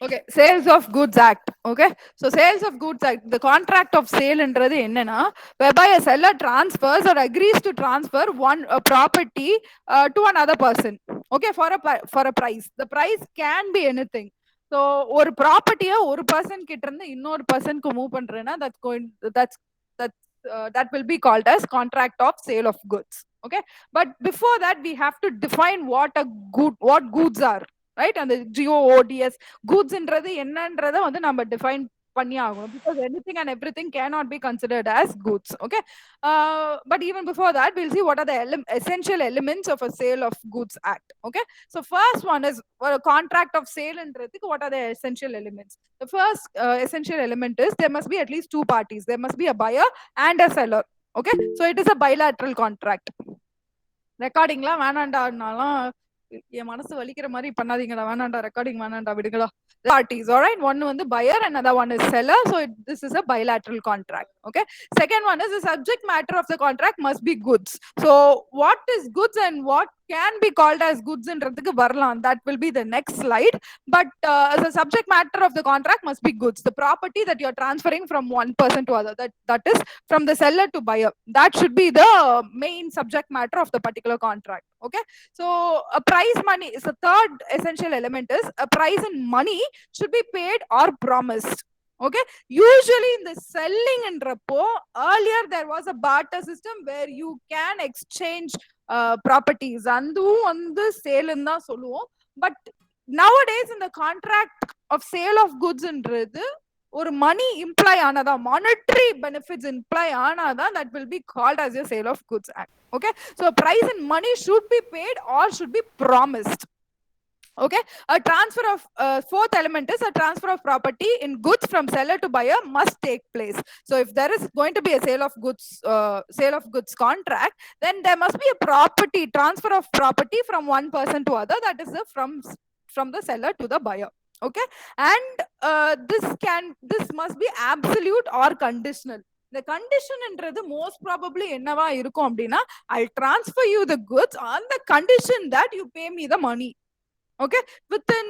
Okay, Sales of Goods Act. Okay, so Sales of Goods Act, the contract of sale என்றது என்னன்னா, whereby a seller transfers or agrees to transfer a property to another person. Okay, for a price. The price can be anything. So ஒரு ப்ராப்பர்ட்டியை ஒரு person கிட்ட இருந்து இன்னொரு பர்சனுக்கு move பண்றேன்னா that will be called as contract of sale of goods. Okay, but before that we have to define what goods are, right? And the GOODS goods என்றது என்னன்றதை வந்து நம்ம define பண்ணி ஆகணும், because anything and everything cannot be considered as goods. Okay, but even before that we'll see what are the essential elements of a sale of goods act. Okay, so first one is a contract of sale என்றதுக்கு what are the essential elements. The first essential element is there must be at least two parties. There must be a buyer and a seller. Okay, so it is a bilateral contract. ரெக்கார்டிங்லாம் வேணாண்டானாலும் என் மனசு வலிக்கிற மாதிரி பண்ணாதீங்கடா, வேணாண்டா recording வேணாண்டா, விடுங்கடா. Parties, all right? One is buyer, another one is seller. So this is a bilateral contract. Okay. Second one is the subject matter of the contract must be goods. So what is goods and what can be called as goods என்றதுக்கு வரலாம். That will be the next slide. But the subject matter of the contract must be goods. The property that you're transferring from one person to other, that is from the seller to buyer. That should be the main subject matter of the particular contract. Okay. So a price money is the third essential element. Is a price in money should be paid or promised. Okay, usually in the selling and repo, earlier there was a barter system where you can exchange properties, அதுவும் வந்து சேல்னு தான் சொல்லுவோம். But nowadays in the contract of sale of goods என்றது ஒரு money imply ஆனதா, monetary benefits imply ஆனதா, that will be called as a sale of goods act. Okay, so price in money should be paid or should be promised. Okay, a transfer of fourth element is a transfer of property in goods from seller to buyer must take place. So if there is going to be a sale of goods contract, then there must be a property transfer of property from one person to other, that is from the seller to the buyer. Okay, and this must be absolute or conditional. The condition என்றது most probably என்னவா இருக்கும் அப்படின்னா, I'll transfer you the goods on the condition that you pay me the money. Okay, within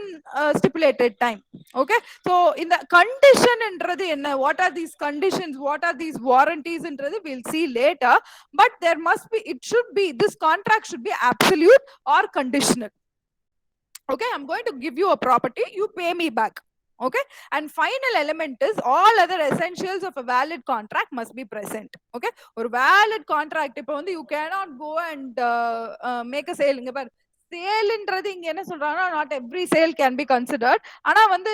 stipulated time. Okay, so in the condition என்றது என்ன, what are these conditions, what are these warranties என்றது we'll see later. But there must be, it should be, this contract should be absolute or conditional. Okay, I'm going to give you a property, you pay me back. Okay, and final element is all other essentials of a valid contract must be present. Okay, or valid contract இப்போ வந்து you cannot go and make a sale. இங்க பாரு, சேல்ன்றது இங்க என்ன சொல்றாங்கன்னா, not every sale can be considered. ஆனா வந்து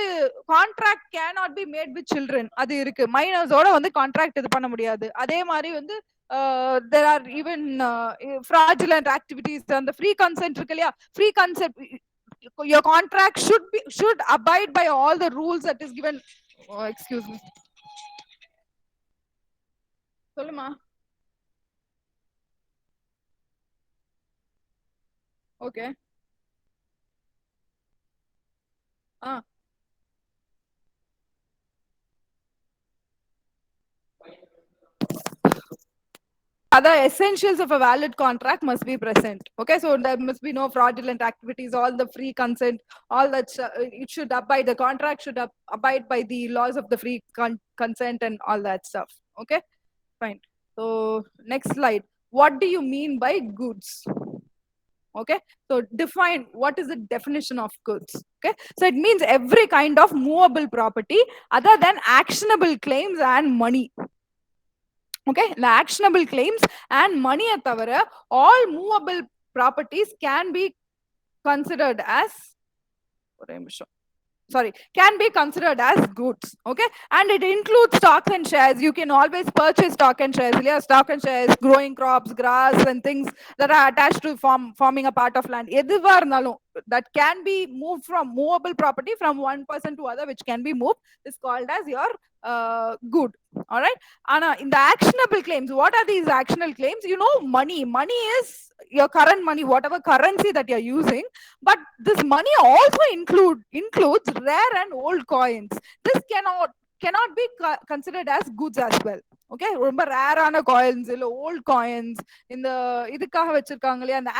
contract can not be made with children, அது இருக்கு. மைனர்ஸோட வந்து கான்ட்ராக்ட் இது பண்ண முடியாது. அதே மாதிரி வந்து there are even fraudulent activities and the free consent இருக்கு இல்லையா, free consent, your contract should abide by all the rules that is given. Oh, excuse me, சொல்லுமா. Okay. Other essentials of a valid contract must be present. Okay, so there must be no fraudulent activities, all the free consent, all that it should abide, the contract should abide by the laws of the free consent and all that stuff. Okay, fine. So next slide, what do you mean by goods? Okay, so define, what is the definition of goods? Okay, so it means every kind of movable property other than actionable claims and money. Okay, the actionable claims and money தவிர all movable properties can be considered as can be considered as goods. Okay, and it includes stocks and shares. You can always purchase stock and shares. Yeah, stock and shares, growing crops, grass and things that are attached to forming a part of land. எதுவா இருந்தாலும் that can be moved from movable property from one person to other, which can be moved, is called as your good. All right, Anna, in the actionable claims, what are these actionable claims? You know, money is your current money, whatever currency that you're using, but this money also includes rare and old coins. This cannot be considered as goods as well. Okay, ரொம்ப ரேரான coins இல்ல volt coins, இந்த இதுக்காக வச்சிருக்காங்க இல்லையா, அந்த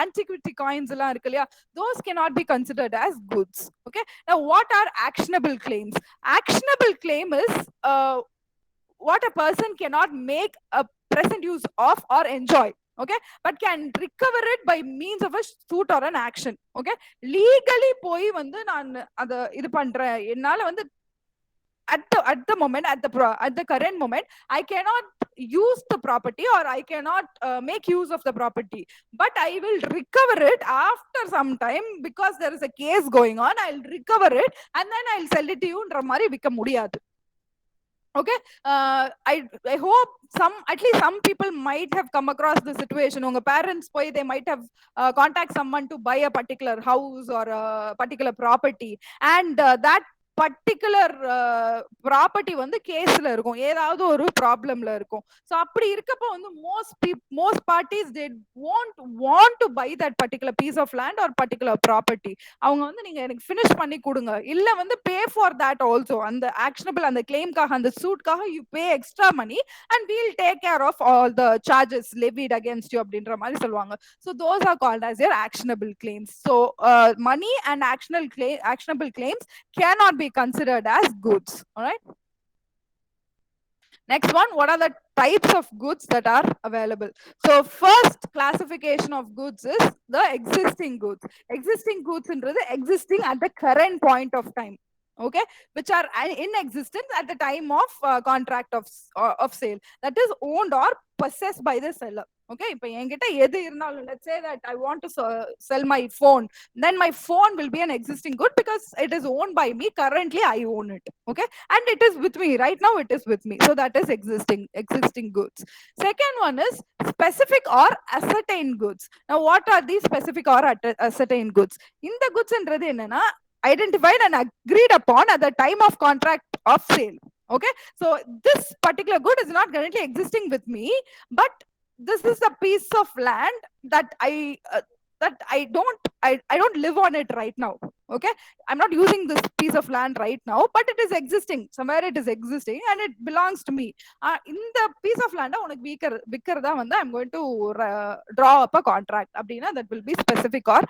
antiquity coins எல்லாம் இருக்கு இல்லையா, those cannot be considered as goods. Okay, now what are actionable claims? Actionable claim is what a person cannot make a present use of or enjoy, okay, but can recover it by means of a suit or an action. Okay, legally போய் வந்து நான் அத இது பண்றேன், என்னால வந்து at the moment, at the current moment, I cannot use the property or I cannot make use of the property, but I will recover it after some time because there is a case going on. I'll recover it and then I'll sell it to you ன்ற மாதிரி விக்க முடியாது. Okay, I hope at least some people might have come across the situation. Unga parents போய் they might have contact someone to buy a particular house or a particular property, and that particular property வந்து கேஸ்ல இருக்கும், ஏதாவது ஒரு ப்ராப்ளம்ல இருக்கும். So அப்படி இருக்கப்போ வந்து most parties they won't want to buy that particular piece of land or particular property. அவங்க வந்து நீங்க எனக்கு ஃபினிஷ் பண்ணி கொடுங்க, இல்ல வந்து பே ஃபார் தட் ஆல்சோ, அந்த ஆக்ஷனபிள் அந்த கிளைம்காக அந்த சூட்காக you pay extra money and will take care of all the charges levied against you அப்படின்ற மாதிரி சொல்லுவாங்க. So those are called as your actionable claims. So money and actionable claims cannot be considered as goods. All right, next one, what are the types of goods that are available? So first classification of goods is the existing goods. Existing goods ன்றது existing at the current point of time, okay, which are in existence at the time of contract of sale, that is owned or possessed by the seller. Okay, இப்போ என்கிட்ட எது இருந்தாலும், let's say that I want to sell my phone, then my phone will be an existing good because it is owned by me, currently I own it. Okay, and it is with me right now, it is with me, so that is existing goods. Second one is specific or ascertained goods. Now what are these specific or ascertained goods? இந்த goods ன்றது என்னன்னா identified and agreed upon at the time of contract of sale. Okay, so this particular good is not currently existing with me, but this is a piece of land that I don't live on it right now. Okay, I'm not using this piece of land right now, but it is existing somewhere, it is existing and it belongs to me. In the piece of land உனக்கு விக்கிறதா வந்து I'm going to draw up a contract அப்படின்னா that will be specific or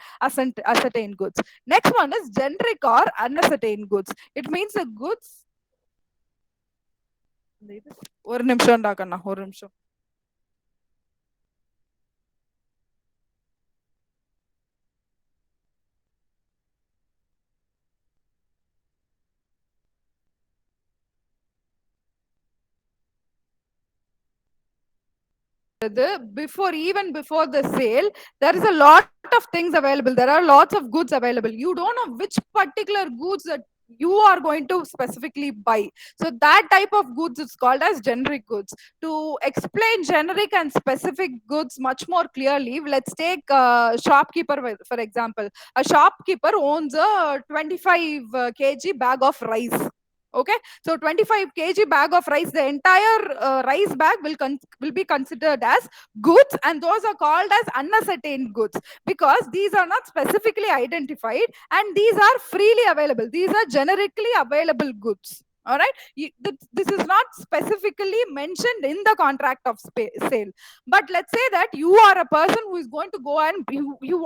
ascertained goods. Next one is generic or unascertained goods. It means the goods, ஒரு நிமிஷம் கண்ணா, ஒரு நிமிஷம். Even before the sale, there is a lot of things available, there are lots of goods available, you don't know which particular goods that you are going to specifically buy. So that type of goods is called as generic goods. To explain generic and specific goods much more clearly, let's take a shopkeeper for example. A shopkeeper owns a 25 kg bag of rice. Okay, so 25 kg bag of rice, the entire rice bag will be considered as goods, and those are called as unascertained goods because these are not specifically identified and these are freely available, these are generically available goods. All right, this is not specifically mentioned in the contract of sale, but let's say that you are a person who is going to go and you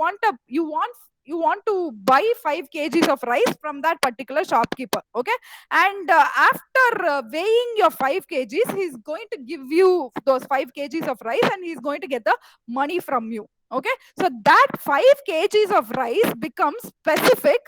want to buy 5 kgs of rice from that particular shopkeeper. Okay, and after weighing your 5 kgs, he's going to give you those 5 kgs of rice and he's going to get the money from you. Okay, so that 5 kgs of rice becomes specific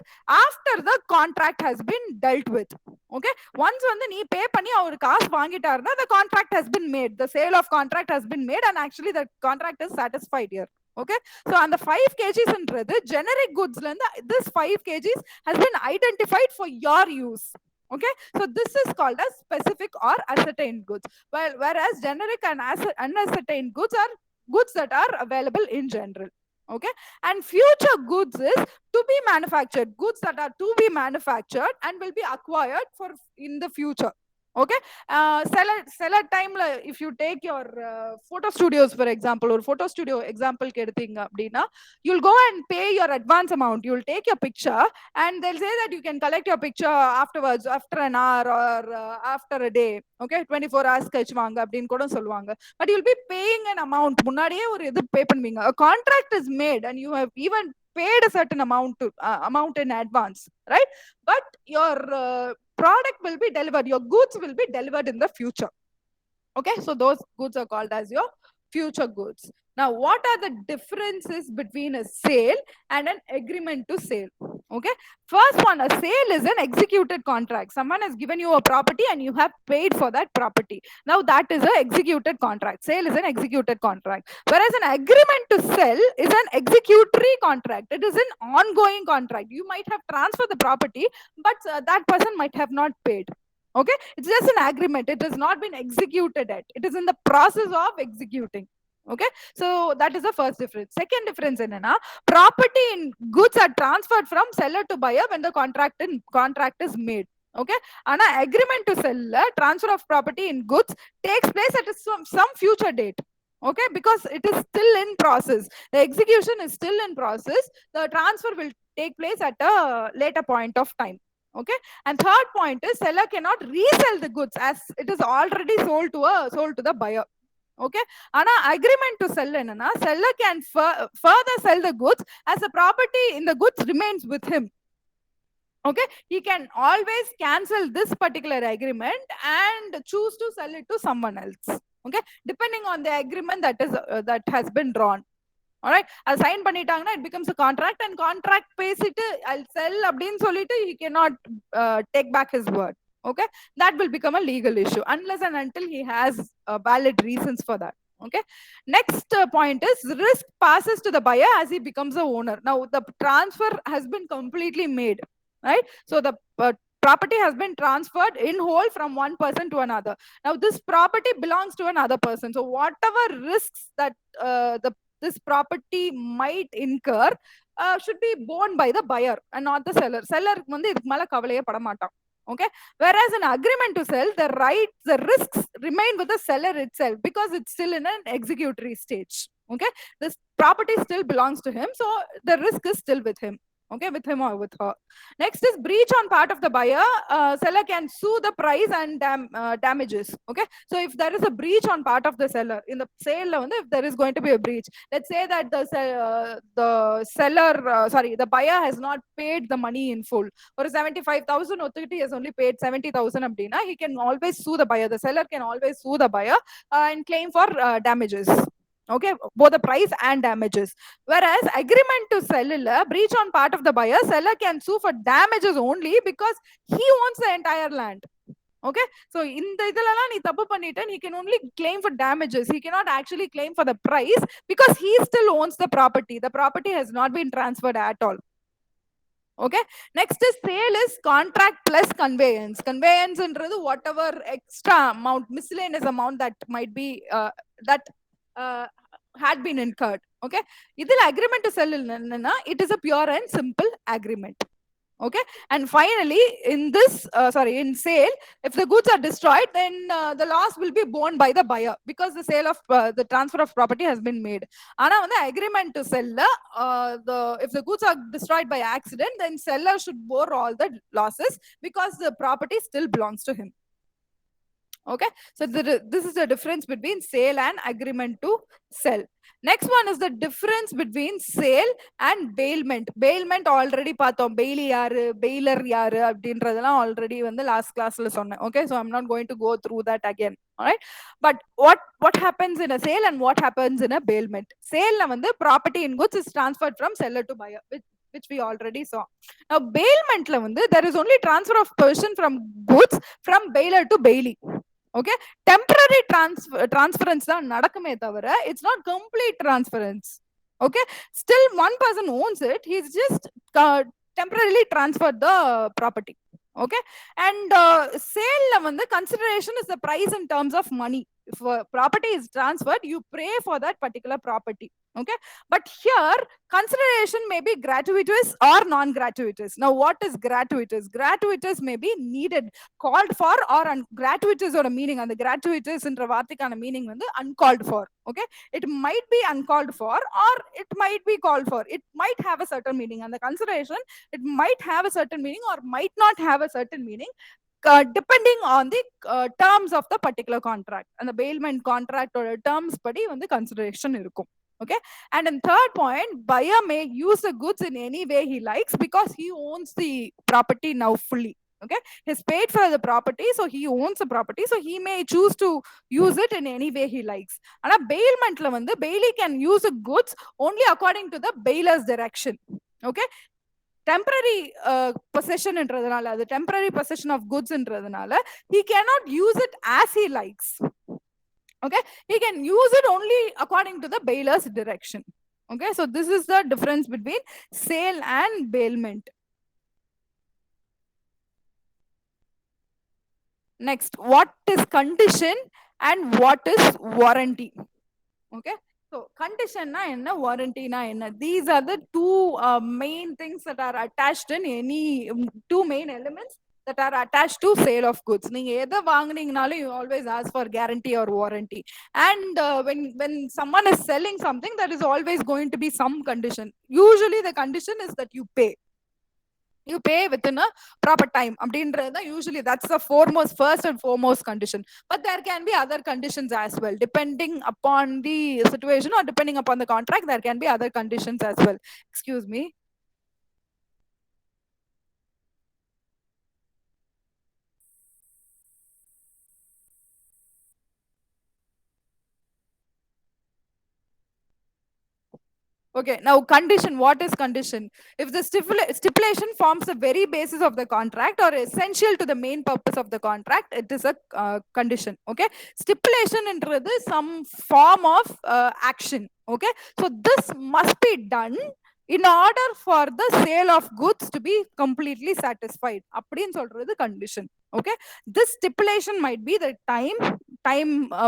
after the contract has been dealt with. Okay, once வந்து நீ பே பண்ணி அவர் காசு வாங்கிட்டாருன்னா the contract has been made, the sale of contract has been made and actually the contract is satisfied here. Okay, so and the 5 kgs ன்றது generic goods la this 5 kgs has been identified for your use. Okay, so this is called as specific or ascertained goods, whereas generic and unascertained goods are goods that are available in general. Okay, and future goods is to be manufactured, goods that are to be manufactured and will be acquired for in the future. Okay. Seller time, if you take your photo studios for example, or photo studio example keduthinga appadina, you'll go and pay your advance amount, you'll take your picture, and they'll say that you can collect your picture afterwards, after an hour or after a day. Okay, 24 hours கழிச்சு வாங்க அப்படின்னு கூட சொல்லுவாங்க. But you'll be paying an amount, முன்னாடியே ஒரு இது பே பண்ணுவீங்க. A contract is made and you have even paid a certain amount in advance, right? But your product will be delivered, your goods will be delivered in the future. Okay, so those goods are called as your future goods. Now, what are the differences between a sale and an agreement to sale? Okay, first one, a sale is an executed contract. Someone has given you a property and you have paid for that property. Now that is an executed contract. Sale is an executed contract, whereas an agreement to sell is an executory contract. It is an ongoing contract. You might have transferred the property, but that person might have not paid. Okay, it's just an agreement, it has not been executed yet, it is in the process of executing. Okay, so that is the first difference. Second difference in property in goods are transferred from seller to buyer when the contract is made. Okay, and agreement to sell, transfer of property in goods takes place at some future date. Okay, because it is still in process, the execution is still in process, the transfer will take place at a later point of time. Okay, and third point is seller cannot resell the goods as it is already sold to the buyer. Okay, ana agreement to sell enna, seller can further sell the goods as the property in the goods remains with him. Okay, he can always cancel this particular agreement and choose to sell it to someone else. Okay, depending on the agreement that has been drawn. All right, அது sign பண்ணிட்டாங்கன்னா it becomes a contract, and contract பேசிட்டு I'll sell அப்படின்னு சொல்லிட்டு he cannot take back his word. Okay, that will become a legal issue unless and until he has valid reasons for that. Okay, next point is risk passes to the buyer as he becomes the owner. Now the transfer has been completely made, right? So the property has been transferred in whole from one person to another. Now this property belongs to another person, so whatever risks that this property might incur should be borne by the buyer and not the seller. Seller வந்து இதுக்கு மேல கவலையே பட மாட்டான். Okay, whereas an agreement to sell, the risks remain with the seller itself because it's still in an executory stage. Okay, this property still belongs to him, so the risk is still with him. Okay, with him or with her. Next is breach on part of the buyer. Seller can sue the price and damages. Okay, so if there is a breach on part of the seller in the sale, if there is going to be a breach, let's say that the buyer has not paid the money in full, or 75,000 authority has only paid 70,000 abdina, he can always sue the buyer. The seller can always sue the buyer and claim for damages. Okay, both the price and damages. Whereas agreement to sell, breach on part of the buyer, seller can sue for damages only because he owns the entire land. Okay, so in the he can only claim for damages, he cannot actually claim for the price because he still owns the property has not been transferred at all. Okay, next is sale is contract plus conveyance. Conveyance என்றது whatever extra amount, miscellaneous amount that might be that had been incurred. Okay, idhil agreement to sell enna, it is a pure and simple agreement. Okay, and finally in this in sale, if the goods are destroyed, then the loss will be borne by the buyer because the sale of the transfer of property has been made. Ana on the agreement to sell, if the goods are destroyed by accident, then seller should bear all the losses because the property still belongs to him. Okay, so this is the difference between sale and agreement to sell. Next one is the difference between sale and bailment. Bailment already பார்த்தோம், bailey யாரு, bailer யாரு அப்படின்றதெல்லாம் already வந்து last classல சொன்னேன். Okay, so I'm not going to go through that again. All right, but what happens in a sale and what happens in a bailment? Sale la வந்து property in goods is transferred from seller to buyer, which we already saw. Now bailment la வந்து there is only transfer of possession from goods from bailer to bailey. Okay, temporary transference தான் நடக்குமே தவிர it's not complete transference. Okay, still one person owns it, he's just temporarily transferred the property. Okay, and sale la வந்து consideration is the price in terms of money. If a property is transferred, you pay for that particular property. Okay, but here consideration may be gratuitous or non-gratuitous. Now, what is gratuitous? Gratuitous may be needed, called for, or gratuitous or a meaning. And the gratuitous in vaarthikana meaning வந்து uncalled for. Okay, it might be uncalled for or it might be called for. It might have a certain meaning, and the consideration, it might have a certain meaning or might not have a certain meaning, depending on the terms of the particular contract. And the bailment contract or terms padi வந்து consideration இருக்கும். Okay, and in third point, buyer may use the goods in any way he likes because he owns the property now fully. Okay, he's paid for the property, so he owns the property, so he may choose to use it in any way he likes. ஆனா bailmentல வந்து bailey can use the goods only according to the bailor's direction. Okay, temporary possession என்றதுனால, அது temporary possession of goods என்றதுனால, he cannot use it as he likes. Okay, he can use it only according to the bailor's direction. Okay, so this is the difference between sale and bailment. Next, what is condition and what is warranty? Okay, so condition na enna, warranty na enna? These are the two main things that are attached in any two main elements that are attached to sale of goods. நீங்க எதை வாங்குனீங்கனாலும் you always ask for guarantee or warranty. And when someone is selling something, there is always going to be some condition. Usually the condition is that you pay within a proper time. Usually that's the first and foremost condition. But there can be other conditions as well. Depending upon the situation or depending upon the contract, there can be other conditions as well. Excuse me. Okay, now condition. What is condition? If the stipulation forms the very basis of the contract or essential to the main purpose of the contract, it is a condition. Okay, stipulation is some form of action. Okay, so this must be done in order for the sale of goods to be completely satisfied. Appdin solradhu condition. Okay, this stipulation might be the time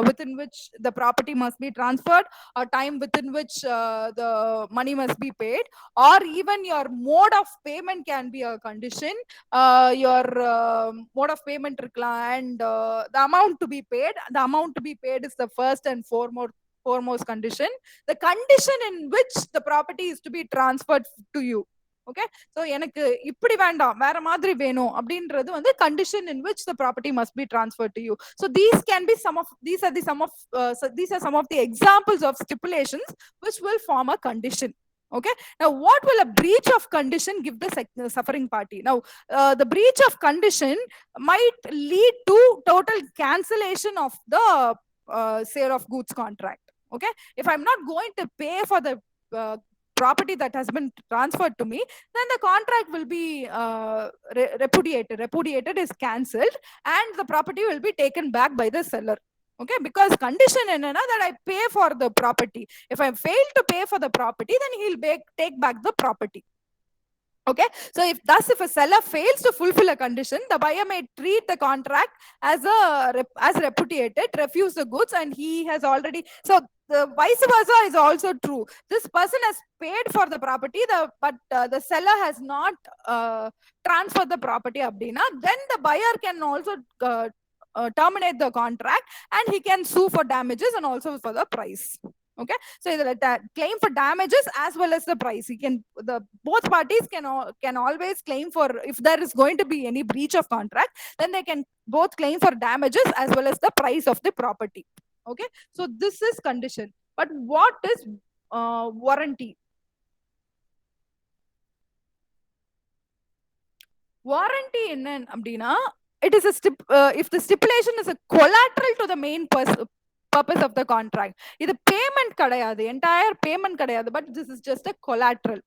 within which the property must be transferred, or time within which the money must be paid, or even your mode of payment can be a condition. Your mode of payment and the amount to be paid is the first and foremost condition. The condition in which the property is to be transferred to you. Okay, so எனக்கு இப்படி வேண்டாம், வேற மாதிரி வேணும் அப்படின்றது வந்து condition in which the property must be transferred to you. So these are some of the examples of stipulations which will form a condition. Okay, now what will a breach of condition give the suffering party? Now the breach of condition might lead to total cancellation of the sale of goods contract. Okay, if I'm not going to pay for the property that has been transferred to me, then the contract will be repudiated is cancelled, and the property will be taken back by the seller. Okay, because condition enna that I pay for the property. If I fail to pay for the property, then he'll take back the property. Okay, so if a seller fails to fulfill a condition, the buyer may treat the contract as repudiated, refuse the goods, and he has already, so the vice versa is also true. This person has paid for the property, but the seller has not transferred the property abdina, then the buyer can also terminate the contract, and he can sue for damages and also for the price. Okay, so that claim for damages as well as the price. Both parties can always claim for, if there is going to be any breach of contract, then they can both claim for damages as well as the price of the property. Okay, so this is condition. But what is warranty? Warranty enna abdina, it is if the stipulation is a collateral to the main purpose of the contract. This payment kadayadu, entire payment kadayadu, but this is just a collateral.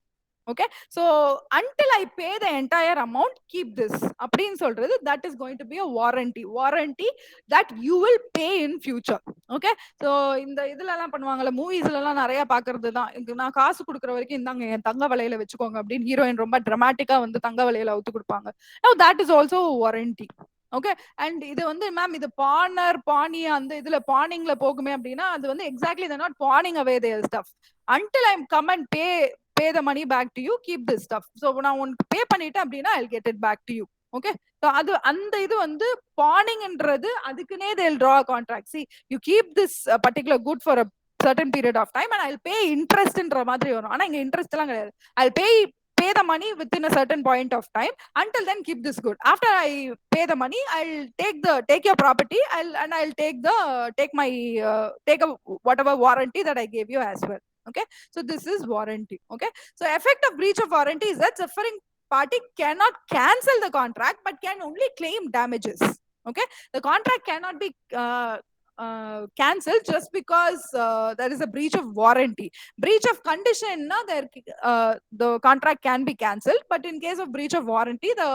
Okay, so until I pay the entire amount, keep this appdin solradhu, that is going to be a warranty that you will pay in future. Okay, so இந்த இதெல்லாம் பண்ணுவாங்கல, மூவிஸ்ல எல்லாம் நிறைய பாக்குறது தான், நான் காசு கொடுக்குற வரைக்கும் இந்தாங்க என் தங்க வளையல வச்சுக்கோங்க அப்படின்னு ஹீரோயின் ரொம்ப டிராமாட்டிக்கா வந்து தங்க வளையல அவுத்து கொடுப்பாங்க. Now that is also a warranty. Okay. And இது வந்து மேம் இது பானர் பாணி அந்த இதுல பானிங்ல போகுமே அப்படின்னா அது வந்து exactly they're not pawning away their stuff until I'm come and pay the money back to you, keep this stuff. So நான் உனக்கு பே பண்ணிட்டேன் அப்படின்னா I'll get it back to you. Okay. So அது அந்த இது வந்து பானிங்ன்றது அதுக்குன்னே they'll draw a contract. See, you keep this particular good for a certain period of time and I'll pay interestன்ற மாதிரி வரும். ஆனா இங்க இன்ட்ரெஸ்ட் எல்லாம் கிடையாது. I'll pay the money within a certain point of time. Until then, keep this good. After I pay the money, I'll take your property. I'll take my take a whatever warranty that I gave you as well. Okay. So this is warranty. Okay. So effect of breach of warranty is that suffering party cannot cancel the contract but can only claim damages. Okay. The contract cannot be cancelled just because there is a breach of warranty. Breach of condition, the contract can be cancelled, but in case of breach of warranty, the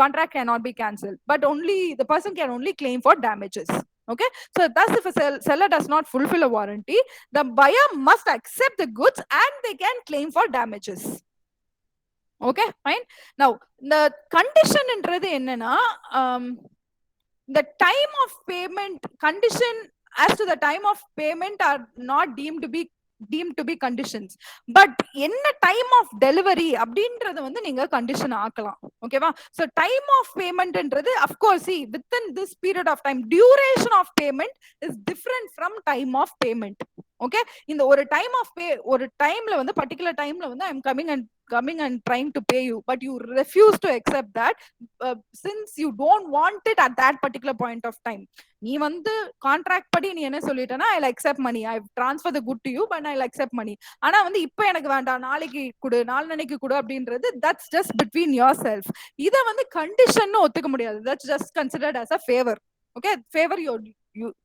contract cannot be cancelled, but only the person can only claim for damages. Okay. So thus if a seller does not fulfill a warranty, the buyer must accept the goods and they can claim for damages. Okay, fine. Now the condition என்னன்னா the time of payment condition as to the time of payment are not deemed to be conditions, but என்ன time of delivery அப்படின்றது வந்து நீங்க condition ஆக்கலாம். ஓகேவா? So time of payment என்றது of course see within this period of time duration of payment is different from time of payment. Okay, இந்த ஒரு time of pay ஒரு timeல வந்து particular timeல வந்து I am coming and trying to pay you, but you refuse to accept that since you don't want it at that particular point of time. நீ வந்து contract படி நீ என்ன சொல்லிட்டேன்னா I'll accept money, I transfer the good to you but I'll accept money. ஆனா வந்து இப்போ எனக்கு வேண்டாம், நாளைக்கு கொடு, நாளைக்கு கொடு அப்படின்றது that's just between yourself. இத வந்து கண்டிஷன் ஒத்துக்க முடியாது. That's just considered as a favor. Okay, favor you're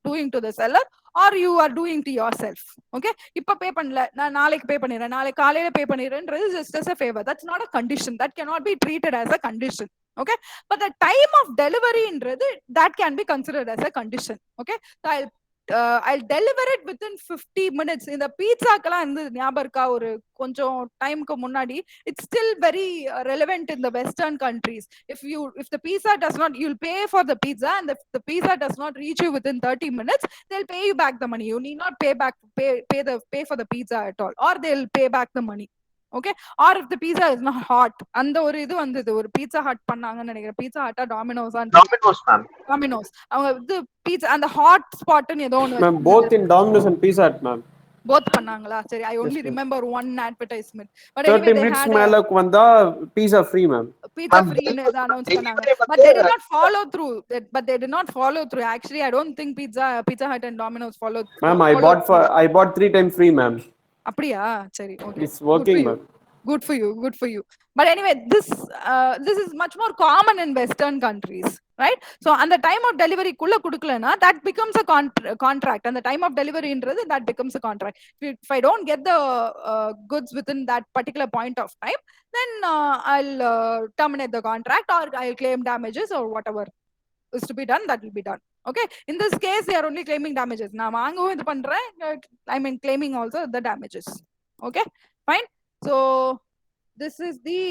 doing to the seller or you are doing to yourself. Okay, இப்ப பே பண்ணல, நான் நாளைக்கு பே பண்ணிடுறேன், நாளைக்கு காலையில பே பண்ணிடுறேன்றது just as a favor. That's not a condition, that cannot be treated as a condition. Okay, but the time of delivery inradhu that can be considered as a condition. Okay, so I'll deliver it within 50 minutes. இந்த பீட்சாக்கெல்லாம் இருந்து ஞாபகம் இருக்கா ஒரு கொஞ்சம் டைம்க்கு முன்னாடி? It's still very relevant in the western countries. If the pizza does not, you'll pay for the pizza and if the pizza does not reach you within 30 minutes, they'll pay you back the money. You need not pay for the pizza at all, or they'll pay back the money. Okay, or if the pizza is not hot, அந்த ஒரு இது வந்தது, ஒரு pizza hut பண்ணாங்கன்னு நினைக்கிறேன். Pizza Hatta Domino's ma'am, Domino's அவங்க இது pizza அந்த ஹாட் ஸ்பாட்னு ஏதோ ஒன்னு ma'am, both in Domino's and Pizza Hut ma'am, both பண்ணாங்களா? சரி, I only remember one advertisement, but anyway they had மேல வந்தா pizza free ma'am, pizza free னு அனௌன்ஸ் பண்ணாங்க, but they did not follow through. Actually I don't think Pizza Hut and Domino's followed. Ma'am, I bought 3 times free ma'am. அப்படியா? சரி, okay, it's working ma'am. Good for you. But anyway, this is much more common in western countries, right? So and the time of delivery kulla kudukalana, that becomes a contract, and the time of delivery inradhu that becomes a contract. If I don't get the goods within that particular point of time, then I'll terminate the contract or I'll claim damages or whatever is to be done, that will be done. Okay, in this case they are only claiming damages. Na vaangu idu pandren, I mean claiming also the damages. Okay, fine. So this is the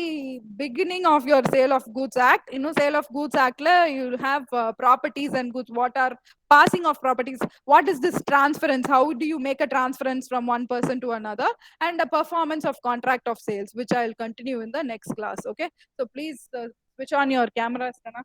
beginning of your Sale of Goods Act. You know, Sale of Goods Act la you have properties and goods. What are passing of properties? What is this transference? How do you make a transference from one person to another? And the performance of contract of sales, which I will continue in the next class. Okay, so please switch on your cameras, Kana.